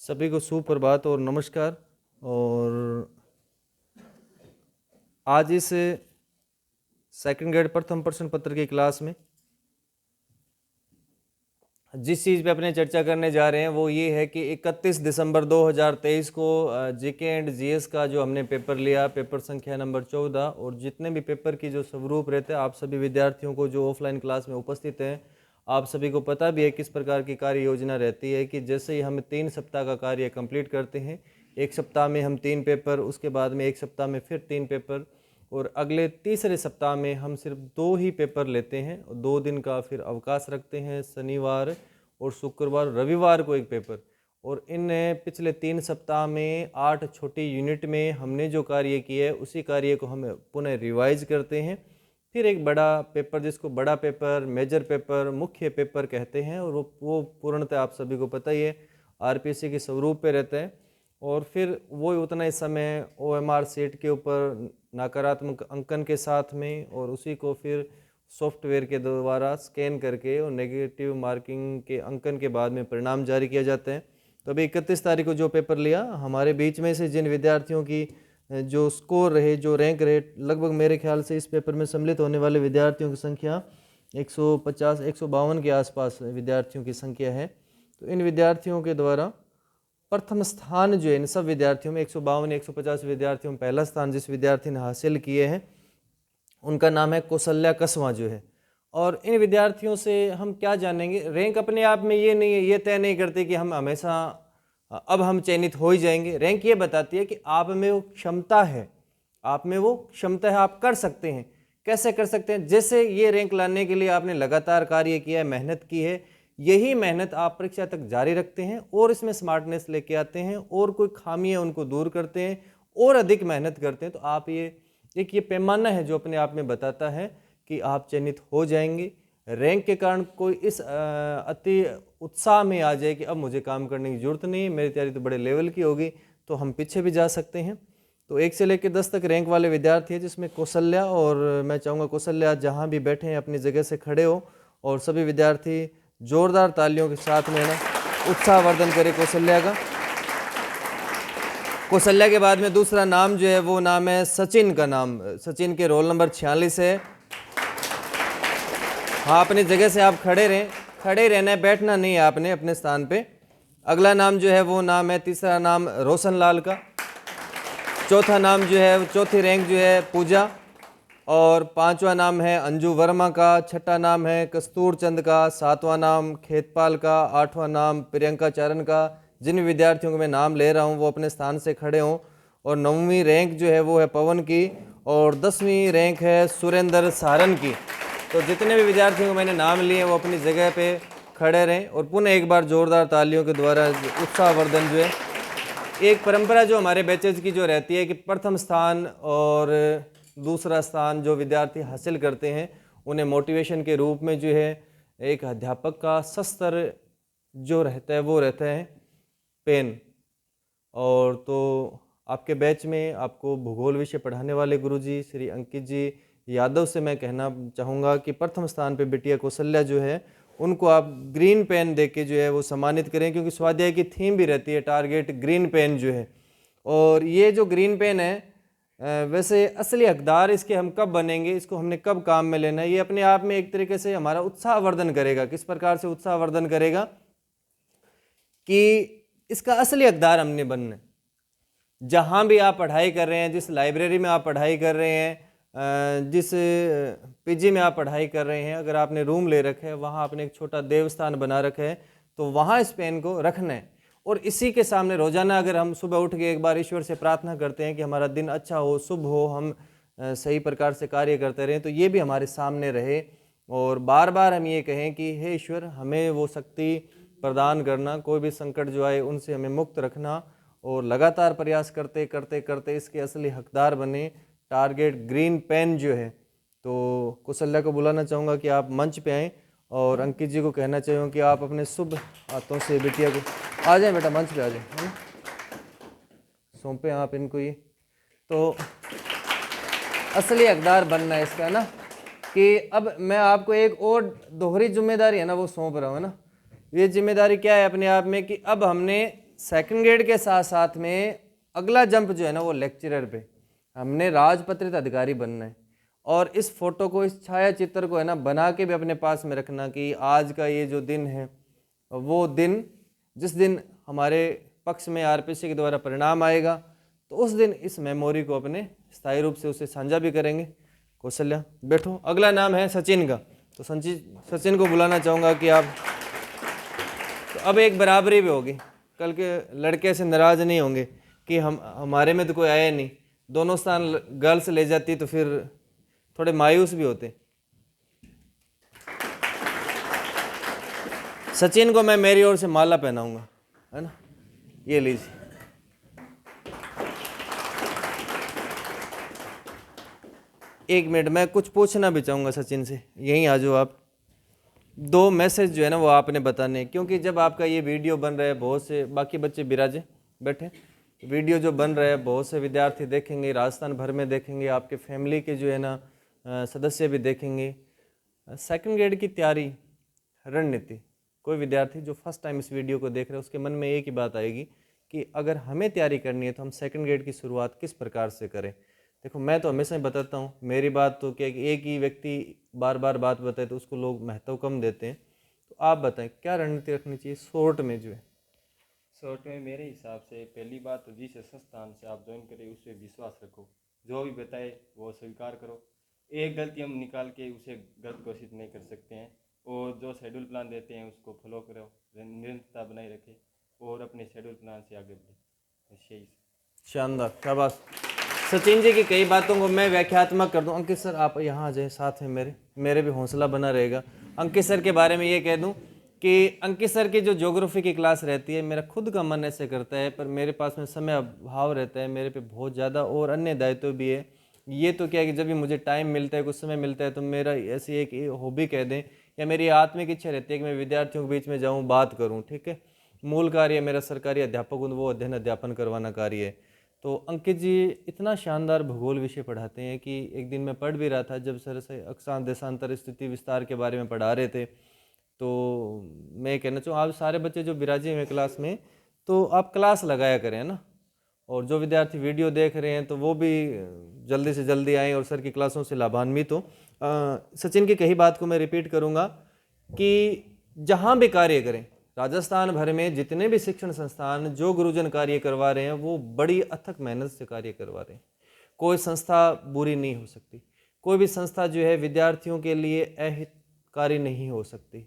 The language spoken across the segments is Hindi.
सभी को सुप्रभात और नमस्कार। और आज इस सेकंड ग्रेड प्रथम प्रश्न पत्र की क्लास में जिस चीज़ पे अपने चर्चा करने जा रहे हैं वो ये है कि 31 दिसंबर 2023 को जीके एंड जीएस का जो हमने पेपर लिया, पेपर संख्या नंबर 14, और जितने भी पेपर की जो स्वरूप रहते हैं, आप सभी विद्यार्थियों को जो ऑफलाइन क्लास में उपस्थित हैं, आप सभी को पता भी है किस प्रकार की कार्य योजना रहती है कि जैसे ही हम 3 सप्ताह का कार्य कंप्लीट करते हैं, एक सप्ताह में हम 3 पेपर, उसके बाद में एक सप्ताह में फिर 3 पेपर, और अगले तीसरे सप्ताह में हम सिर्फ 2 ही पेपर लेते हैं और 2 दिन का फिर अवकाश रखते हैं, शनिवार और शुक्रवार, रविवार को एक पेपर। और इन पिछले 3 सप्ताह में 8 छोटी यूनिट में हमने जो कार्य किया है उसी कार्य को हम पुनः रिवाइज करते हैं। फिर एक बड़ा पेपर, जिसको बड़ा पेपर, मेजर पेपर, मुख्य पेपर कहते हैं, और वो पूर्णतः आप सभी को पता ही है आरपीसी के स्वरूप पे रहता है। और फिर वो उतना ही समय ओएमआर सीट के ऊपर नकारात्मक अंकन के साथ में, और उसी को फिर सॉफ्टवेयर के द्वारा स्कैन करके और नेगेटिव मार्किंग के अंकन के बाद में परिणाम जारी किया जाता है। तो अभी 31 तारीख को जो पेपर लिया, हमारे बीच में से जिन विद्यार्थियों की जो स्कोर रहे, जो रैंक रहे, लगभग मेरे ख्याल से इस पेपर में सम्मिलित होने वाले विद्यार्थियों की संख्या 150 152 के आसपास विद्यार्थियों की संख्या है। तो इन विद्यार्थियों के द्वारा प्रथम स्थान जो है इन सब विद्यार्थियों में 152 150 विद्यार्थियों में पहला स्थान जिस विद्यार्थी ने हासिल किए हैं उनका नाम है कौशल्या कसवा जो है। और इन विद्यार्थियों से हम क्या जानेंगे, रैंक अपने आप में ये नहीं है, ये तय नहीं करती कि हम हमेशा अब हम चयनित हो ही जाएंगे। रैंक ये बताती है कि आप में वो क्षमता है, आप में वो क्षमता है, आप कर सकते हैं। कैसे कर सकते हैं? जैसे ये रैंक लाने के लिए आपने लगातार कार्य किया है, मेहनत की है, यही मेहनत आप परीक्षा तक जारी रखते हैं और इसमें स्मार्टनेस लेके आते हैं और कोई खामी है उनको दूर करते हैं और अधिक मेहनत करते हैं, तो आप ये पैमाना है जो अपने आप में बताता है कि आप चयनित हो जाएंगे। रैंक के कारण कोई इस अति उत्साह में आ जाए कि अब मुझे काम करने की जरूरत नहीं है, मेरी तैयारी तो बड़े लेवल की होगी, तो हम पीछे भी जा सकते हैं। तो 1 से लेकर 10 तक रैंक वाले विद्यार्थी है, जिसमें कौशल्या, और मैं चाहूँगा कौशल्या जहाँ भी बैठे हैं अपनी जगह से खड़े हो और सभी विद्यार्थी जोरदार तालियों के साथ में ना उत्साहवर्धन करें कौशल्या का। कौशल्या के बाद में दूसरा नाम जो है वो नाम है सचिन का नाम। सचिन के रोल नंबर 46 है। हाँ, अपनी जगह से आप खड़े रहें, खड़े रहना है, बैठना नहीं है आपने अपने स्थान पे। अगला नाम जो है वो नाम है, तीसरा नाम रोशन लाल का। चौथा नाम जो है, चौथी रैंक जो है पूजा, और 5वां नाम है अंजू वर्मा का। 6ठा नाम है कस्तूर चंद का। 7वां नाम खेतपाल का। 8वां नाम प्रियंका चारण का। जिन विद्यार्थियों को मैं नाम ले रहा हूं वो अपने स्थान से खड़े हों। और 9वीं रैंक जो है वो है पवन की, और 10वीं रैंक है सुरेंद्र सारन की। तो जितने भी विद्यार्थियों को मैंने नाम लिए वो अपनी जगह पे खड़े रहें और पुनः एक बार जोरदार तालियों के द्वारा उत्साहवर्धन जो है। एक परंपरा जो हमारे बैचेज की जो रहती है कि प्रथम स्थान और दूसरा स्थान जो विद्यार्थी हासिल करते हैं उन्हें मोटिवेशन के रूप में जो है एक अध्यापक का शस्त्र जो रहता है वो रहता है पेन। और तो आपके बैच में आपको भूगोल विषय पढ़ाने वाले गुरुजी श्री अंकित जी यादव से मैं कहना चाहूँगा कि प्रथम स्थान पे बिटिया कौशल्या जो है उनको आप ग्रीन पेन देके जो है वो सम्मानित करें, क्योंकि स्वाध्याय की थीम भी रहती है टारगेट ग्रीन पेन जो है। और ये जो ग्रीन पेन है वैसे असली हकदार इसके हम कब बनेंगे, इसको हमने कब काम में लेना है, ये अपने आप में एक तरीके से हमारा उत्साहवर्धन करेगा। किस प्रकार से उत्साहवर्धन करेगा कि इसका असली हकदार हमने बनना है। जहाँ भी आप पढ़ाई कर रहे हैं, जिस लाइब्रेरी में आप पढ़ाई कर रहे हैं, जिस पीजी में आप पढ़ाई कर रहे हैं, अगर आपने रूम ले रखा है, वहाँ आपने एक छोटा देवस्थान बना रखा है, तो वहाँ इस पेन को रखना है। और इसी के सामने रोजाना अगर हम सुबह उठ के एक बार ईश्वर से प्रार्थना करते हैं कि हमारा दिन अच्छा हो, शुभ हो, हम सही प्रकार से कार्य करते रहें, तो ये भी हमारे सामने रहे। और बार बार हम ये कहें कि हे ईश्वर, हमें वो शक्ति प्रदान करना, कोई भी संकट जो आए उनसे हमें मुक्त रखना, और लगातार प्रयास करते करते करते इसके असली हकदार बने, टारगेट ग्रीन पेन जो है। तो कौशल्या को बुलाना चाहूँगा कि आप मंच पे आएँ, और अंकित जी को कहना चाहूँगा कि आप अपने शुभ हाथों से बिटिया को आ जाएं, बेटा मंच पे आ जाएं, है ना, सौंपें आप इनको ये। तो असली हकदार बनना है इसका, है ना, कि अब मैं आपको एक और दोहरी जिम्मेदारी है ना वो सौंप रहा हूँ, है ना। ये जिम्मेदारी क्या है अपने आप में कि अब हमने सेकंड ग्रेड के साथ साथ में अगला जंप जो है ना वो लेक्चरर पे, हमने राजपत्रित अधिकारी बनना है। और इस फोटो को, इस छाया चित्र को है ना बना के भी अपने पास में रखना कि आज का ये जो दिन है वो दिन, जिस दिन हमारे पक्ष में आरपीसी के द्वारा परिणाम आएगा, तो उस दिन इस मेमोरी को अपने स्थायी रूप से उसे साझा भी करेंगे। कौशल्या बैठो। अगला नाम है सचिन का, तो सचिन को बुलाना चाहूँगा कि आप, तो अब एक बराबरी भी होगी, कल के लड़के से नाराज नहीं होंगे कि हमारे में तो कोई आया नहीं, दोनों स्थान गर्ल्स ले जाती तो फिर थोड़े मायूस भी होते। सचिन को मैं मेरी ओर से माला पहनाऊंगा, है ना, ये लीजिए। एक मिनट, मैं कुछ पूछना भी चाहूँगा सचिन से, यहीं आ जाओ आप। दो मैसेज जो है ना वो आपने बताने हैं, क्योंकि जब आपका ये वीडियो बन रहा है, बहुत से बाकी बच्चे बिराजे बैठे, वीडियो जो बन रहा है बहुत से विद्यार्थी देखेंगे, राजस्थान भर में देखेंगे, आपके फैमिली के जो है ना सदस्य भी देखेंगे। सेकंड ग्रेड की तैयारी रणनीति, कोई विद्यार्थी जो फर्स्ट टाइम इस वीडियो को देख रहे हैं उसके मन में एक ही बात आएगी कि अगर हमें तैयारी करनी है तो हम सेकंड ग्रेड की शुरुआत किस प्रकार से करें। देखो, मैं तो हमेशा ही बताता हूँ, मेरी बात तो क्या कि एक ही व्यक्ति बार बार बात बताए तो उसको लोग महत्व कम देते हैं। तो आप बताएं क्या रणनीति रखनी चाहिए शॉर्ट में जो है। शॉर्ट में मेरे हिसाब से पहली बात तो जिस संस्थान से आप ज्वाइन करें उस पर विश्वास रखो, जो भी बताए वो स्वीकार करो। एक गलती हम निकाल के उसे गलत घोषित नहीं कर सकते हैं, और जो शेड्यूल प्लान देते हैं उसको फॉलो करो, निरंतरता बनाए रखें और अपने शेड्यूल प्लान से आगे बढ़े। बस यही। शानदार, शाबाश। सचिन जी की कई बातों को मैं व्याख्यात्मक कर दूं। अंकित सर आप यहाँ आ जाए साथ में, मेरे भी हौसला बना रहेगा। अंकित सर के बारे में ये कह दूं कि अंकित सर की जो ज्योग्राफी की क्लास रहती है, मेरा खुद का मन ऐसे करता है, पर मेरे पास में समय अभाव रहता है, मेरे पे बहुत ज़्यादा और अन्य दायित्व भी है। ये तो क्या है कि जब भी मुझे टाइम मिलता है, कुछ समय मिलता है, तो मेरा ऐसी एक हॉबी कह दें या मेरी आत्मिक इच्छा रहती है कि मैं विद्यार्थियों के बीच में जाऊँ, बात करूँ। ठीक है, मूल कार्य मेरा सरकारी अध्यापक हूँ, वो अध्ययन अध्यापन करवाना कार्य है। तो अंकित जी इतना शानदार भूगोल विषय पढ़ाते हैं कि एक दिन मैं पढ़ भी रहा था, जब सर से अक्षांश देशांतर स्थिति विस्तार के बारे में पढ़ा रहे थे, तो मैं कहना चाहूँ आप सारे बच्चे जो विराजे हुए क्लास में, तो आप क्लास लगाया करें ना, और जो विद्यार्थी वीडियो देख रहे हैं तो वो भी जल्दी से जल्दी आएँ और सर की क्लासों से लाभान्वित हो। सचिन की कही बात को मैं रिपीट करूँगा कि जहाँ भी कार्य करें, राजस्थान भर में जितने भी शिक्षण संस्थान जो गुरुजन कार्य करवा रहे हैं वो बड़ी अथक मेहनत से कार्य करवा रहे हैं। कोई संस्था बुरी नहीं हो सकती, कोई भी संस्था जो है विद्यार्थियों के लिए अहितकारी नहीं हो सकती,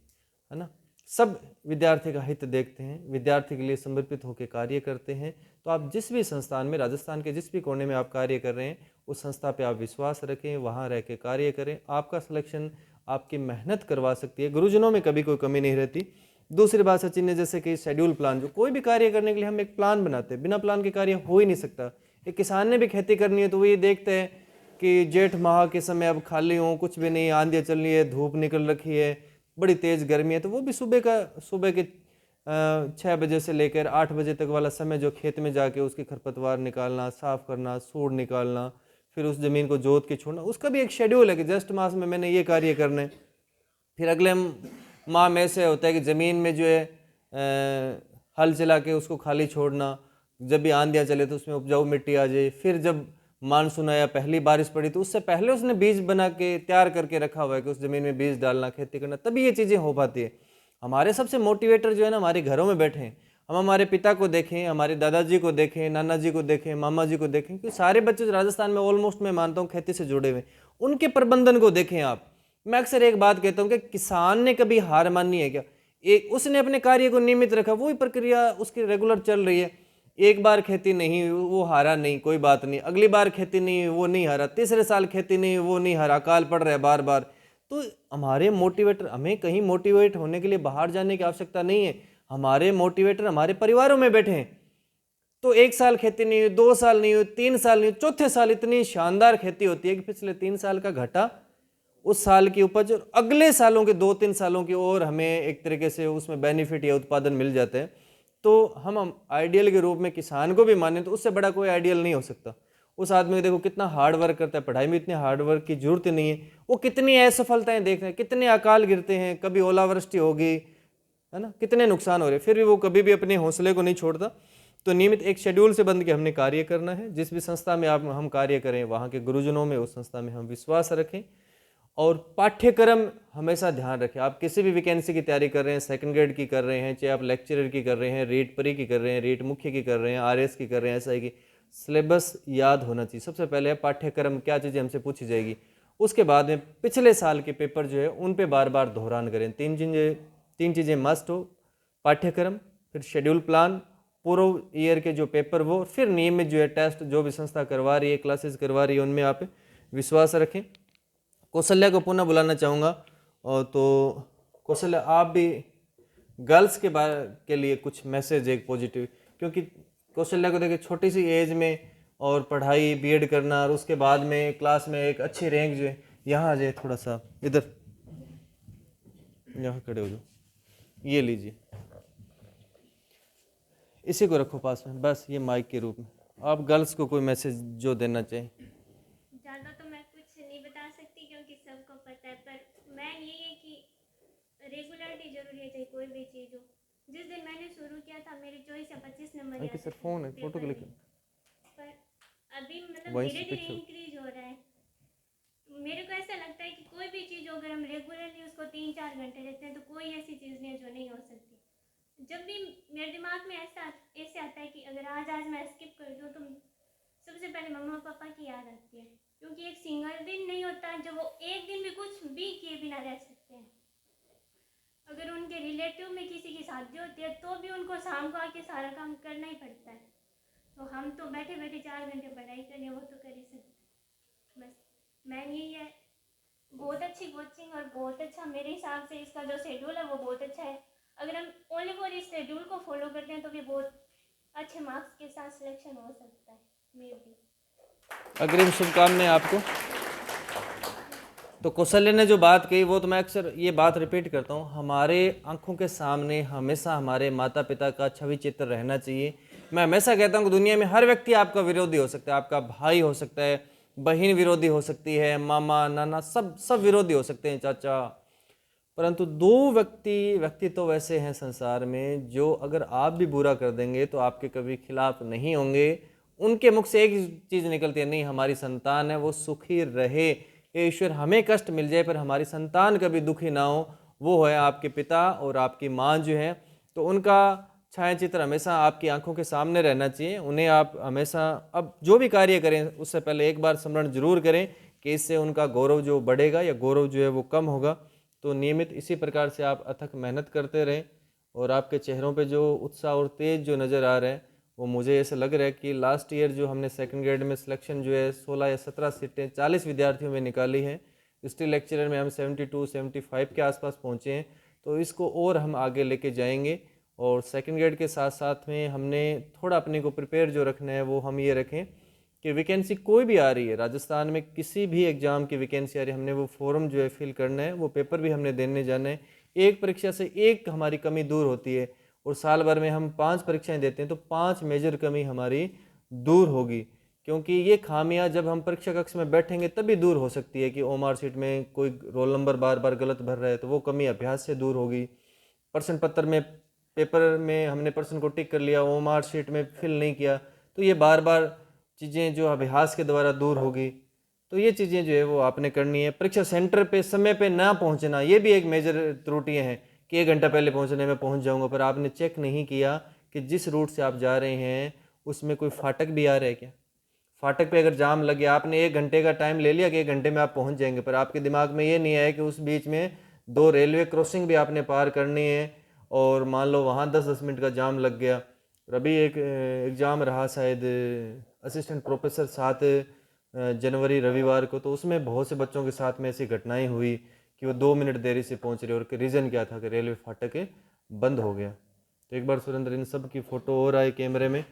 है ना। सब विद्यार्थी का हित देखते हैं, विद्यार्थी के लिए समर्पित होकर कार्य करते हैं। तो आप जिस भी संस्थान में, राजस्थान के जिस भी कोने में आप कार्य कर रहे हैं, उस संस्था पे आप विश्वास रखें, वहाँ रह के कार्य करें। आपका सिलेक्शन आपकी मेहनत करवा सकती है, गुरुजनों में कभी कोई कमी नहीं रहती। दूसरी बात सचिन ने जैसे कि शेड्यूल प्लान, जो कोई भी कार्य करने के लिए हम एक प्लान बनाते हैं, बिना प्लान के कार्य हो ही नहीं सकता। एक किसान ने भी खेती करनी है तो वो ये देखते हैं कि जेठ माह के समय अब खाली हूँ, कुछ भी नहीं, आंधियाँ चल रही है, धूप निकल रखी है, बड़ी तेज़ गर्मी है, तो वो भी सुबह के 6 बजे से लेकर 8 बजे तक वाला समय जो खेत में जाके उसकी खरपतवार निकालना, साफ करना, सूड़ निकालना, फिर उस ज़मीन को जोत के छोड़ना, उसका भी एक शेड्यूल है कि ज्येष्ठ मास में मैंने ये कार्य करना है। फिर अगले माह में से होता है कि ज़मीन में जो है हल चला के उसको खाली छोड़ना, जब भी आंधियाँ चले तो उसमें उपजाऊ मिट्टी आ जाए। फिर जब मानसून आया, पहली बारिश पड़ी, तो उससे पहले उसने बीज बना के तैयार करके रखा हुआ है कि उस ज़मीन में बीज डालना, खेती करना, तभी ये चीज़ें हो पाती है। हमारे सबसे मोटिवेटर जो है ना हमारे घरों में बैठे हैं। हम हमारे पिता को देखें, हमारे दादाजी को देखें, नाना जी को देखें, मामा जी को देखें, क्योंकि सारे बच्चे राजस्थान में ऑलमोस्ट मैं मानता हूँ खेती से जुड़े हुए, उनके प्रबंधन को देखें आप। मैं अक्सर एक बात कहता हूँ कि किसान ने कभी हार मानी है क्या? एक उसने अपने कार्य को नियमित रखा, वही प्रक्रिया उसकी रेगुलर चल रही है। एक बार खेती नहीं हुई वो हारा नहीं, कोई बात नहीं, अगली बार खेती नहीं हुई वो नहीं हारा, तीसरे साल खेती नहीं हुई वो नहीं हारा, अकाल पड़ रहा है बार बार। तो हमारे मोटिवेटर, हमें कहीं मोटिवेट होने के लिए बाहर जाने की आवश्यकता नहीं है, हमारे मोटिवेटर हमारे परिवारों में बैठे हैं। तो 1 साल खेती नहीं हुई, 2 साल नहीं हुई, 3 साल नहीं हुई, चौथे साल इतनी शानदार खेती होती है कि पिछले 3 साल का घटा उस साल की उपज और अगले सालों के 2-3 सालों की और हमें एक तरीके से उसमें बेनिफिट या उत्पादन मिल जाते हैं। तो हम आइडियल के रूप में किसान को भी माने तो उससे बड़ा कोई आइडियल नहीं हो सकता। उस आदमी को देखो कितना हार्ड वर्क करता है, पढ़ाई में इतनी हार्ड वर्क की जरूरत नहीं है। वो कितनी असफलताएं देख रहे हैं, कितने अकाल गिरते हैं, कभी ओलावृष्टि होगी, है ना, कितने नुकसान हो रहे हैं, फिर भी वो कभी भी अपने हौसले को नहीं छोड़ता। तो नियमित एक शेड्यूल से बंध के हमने कार्य करना है। जिस भी संस्था में आप हम कार्य करें, वहाँ के गुरुजनों में, उस संस्था में हम विश्वास रखें और पाठ्यक्रम हमेशा ध्यान रखें। आप किसी भी वैकेंसी की तैयारी कर रहे हैं, सेकंड ग्रेड की कर रहे हैं, चाहे आप लेक्चरर की कर रहे हैं, रेट परी की कर रहे हैं, रेट मुख्य की कर रहे हैं, आरएस की कर रहे हैं, एसआई की, सिलेबस याद होना चाहिए। सबसे पहले पाठ्यक्रम क्या चीज़ें हमसे पूछी जाएगी, उसके बाद में पिछले साल के पेपर जो है उन पे बार बार दोहरान करें। तीन चीज़ें मस्ट हो, पाठ्यक्रम, फिर शेड्यूल प्लान, पूर्व ईयर के जो पेपर वो, फिर नियमित जो है टेस्ट जो भी संस्था करवा रही है, क्लासेस करवा रही है, उनमें आप विश्वास रखें। कौशल्या को पुनः बुलाना चाहूँगा। और तो कौशल्या, आप भी गर्ल्स के लिए कुछ मैसेज एक पॉजिटिव, क्योंकि कौशल्या को देखिए छोटी सी एज में और पढ़ाई बीएड करना और उसके बाद में क्लास में एक अच्छी रैंक जो है, यहाँ आ जाए थोड़ा सा, इधर यहाँ खड़े हो जाओ, ये लीजिए, इसी को रखो पास में, बस ये माइक के रूप में। आप गर्ल्स को कोई मैसेज जो देना चाहें। ज़्यादा तो मैं कुछ नहीं बता सकती क्योंकि सबको पता है, पर मैं ये है कि रेगुलरिटी जरूरी है, चाहे कोई भी चीज़ हो। जिस दिन मैंने शुरू किया था मेरे 24 या 25 नंबर आते सर थे फोन है, फोटो पेपर क्लिक में, पर अभी मतलब वहीं धीरे से धीरे पिक्चर। इंक्रीज हो रहा है। मेरे को ऐसा लगता है कि कोई भी चीज़ हो, अगर हम रेगुलरली उसको 3-4 घंटे देते हैं तो कोई ऐसी चीज़ नहीं है जो नहीं हो सकती। जब भी मेरे दिमाग में ऐसे आता है कि अगर आज मैं स्किप कर दूँ तो सबसे पहले मम्मा पापा की याद आती है, क्योंकि एक सिंगल दिन नहीं होता जब वो एक दिन भी कुछ भी किए बिना रह सकते हैं। अगर उनके रिलेटिव में किसी की शादी होती है तो भी उनको शाम को आके सारा काम करना ही पड़ता है। तो हम तो बैठे बैठे 4 घंटे पढ़ाई करें वो तो कर ही सकते। बस मैं यही है, बहुत अच्छी कोचिंग और बहुत अच्छा मेरे हिसाब से इसका जो शेड्यूल है वो बहुत अच्छा है। अगर हम ओनली फॉर इस शेड्यूल को फॉलो करते हैं तो भी बहुत अच्छे मार्क्स के साथ सिलेक्शन हो सकता है। मे भी अग्रिम शुभकामनाएं आपको। तो कौशल्य ने जो बात कही वो तो मैं अक्सर ये बात रिपीट करता हूँ, हमारे आंखों के सामने हमेशा हमारे माता पिता का छवि चित्र रहना चाहिए। मैं हमेशा कहता हूँ कि दुनिया में हर व्यक्ति आपका विरोधी हो सकता है, आपका भाई हो सकता है, बहन विरोधी हो सकती है, मामा नाना सब विरोधी हो सकते हैं, चाचा, परंतु दो व्यक्ति तो वैसे हैं संसार में जो अगर आप भी बुरा कर देंगे तो आपके कभी खिलाफ नहीं होंगे। उनके मुख से एक चीज़ निकलती है, नहीं हमारी संतान है वो सुखी रहे, ये ईश्वर हमें कष्ट मिल जाए पर हमारी संतान कभी दुखी ना हो। वो है आपके पिता और आपकी माँ जो है, तो उनका छायाचित्र हमेशा आपकी आंखों के सामने रहना चाहिए। उन्हें आप हमेशा, अब जो भी कार्य करें उससे पहले एक बार स्मरण जरूर करें कि इससे उनका गौरव जो बढ़ेगा या गौरव जो है वो कम होगा। तो नियमित इसी प्रकार से आप अथक मेहनत करते रहें और आपके चेहरों पे जो उत्साह और तेज जो नज़र आ रहा है वो मुझे ऐसा लग रहा है कि लास्ट ईयर जो हमने सेकंड ग्रेड में सिलेक्शन जो है 16 या 17 सीटें 40 विद्यार्थियों में निकाली हैं, स्टिल लेक्चरर में हम 72-75 के आसपास पहुँचे हैं। तो इसको और हम आगे लेके जाएंगे और सेकंड ग्रेड के साथ साथ में हमने थोड़ा अपने को प्रिपेयर जो रखना है वो हम ये रखें कि वैकेंसी कोई भी आ रही है, राजस्थान में किसी भी एग्ज़ाम की वैकेंसी आ रही है, हमने वो फॉर्म जो है फिल करना है, वो पेपर भी हमने देने जाना है। एक परीक्षा से एक हमारी कमी दूर होती है और साल भर में हम 5 परीक्षाएं देते हैं तो 5 मेजर कमी हमारी दूर होगी, क्योंकि ये खामियां जब हम परीक्षा कक्ष में बैठेंगे तभी दूर हो सकती है कि ओमार शीट में कोई रोल नंबर बार बार गलत भर रहा है तो वो कमी अभ्यास से दूर होगी। प्रश्न पत्र में पेपर में हमने प्रश्न को टिक कर लिया, ओमार शीट में फिल नहीं किया, तो ये बार बार चीज़ें जो अभ्यास के द्वारा दूर होगी। तो ये चीज़ें जो है वो आपने करनी है। परीक्षा सेंटर पे समय पे ना पहुंचना, ये भी एक मेजर त्रुटियां हैं कि 1 घंटा पहले पहुंचने में पहुंच जाऊंगा, पर आपने चेक नहीं किया कि जिस रूट से आप जा रहे हैं उसमें कोई फाटक भी आ रहा है क्या। फाटक पे अगर जाम लग गया, आपने 1 घंटे का टाइम ले लिया कि 1 घंटे में आप पहुंच जाएंगे, पर आपके दिमाग में ये नहीं आया कि उस बीच में 2 रेलवे क्रॉसिंग भी आपने पार करनी है और मान लो वहाँ 10-10 मिनट का जाम लग गया। अभी एक एग्ज़ाम रहा शायद असिस्टेंट प्रोफेसर 7 जनवरी रविवार को, तो उसमें बहुत से बच्चों के साथ में ऐसी घटनाएं हुई कि वो 2 मिनट देरी से पहुंच रहे और रीज़न क्या था कि रेलवे फाटक बंद हो गया। तो एक बार सुरेंद्र इन सब की फ़ोटो और आए कैमरे में,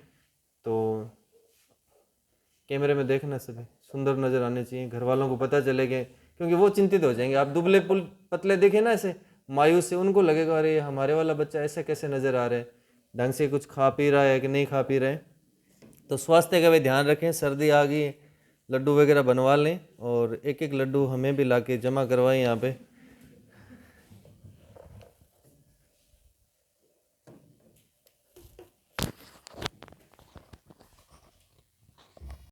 तो कैमरे में देखना सभी सुंदर नज़र आने चाहिए, घर वालों को पता चलेगा, क्योंकि वो चिंतित हो जाएंगे। आप दुबले पतले देखे ना ऐसे मायूस से, उनको लगेगा अरे हमारे वाला बच्चा ऐसे कैसे नज़र आ रहा है, ढंग से कुछ खा पी रहा है कि नहीं खा पी रहा है। तो स्वास्थ्य का भी ध्यान रखें, सर्दी आ गई, लड्डू वगैरह बनवा लें और एक एक लड्डू हमें भी ला के जमा करवाएं यहाँ पे।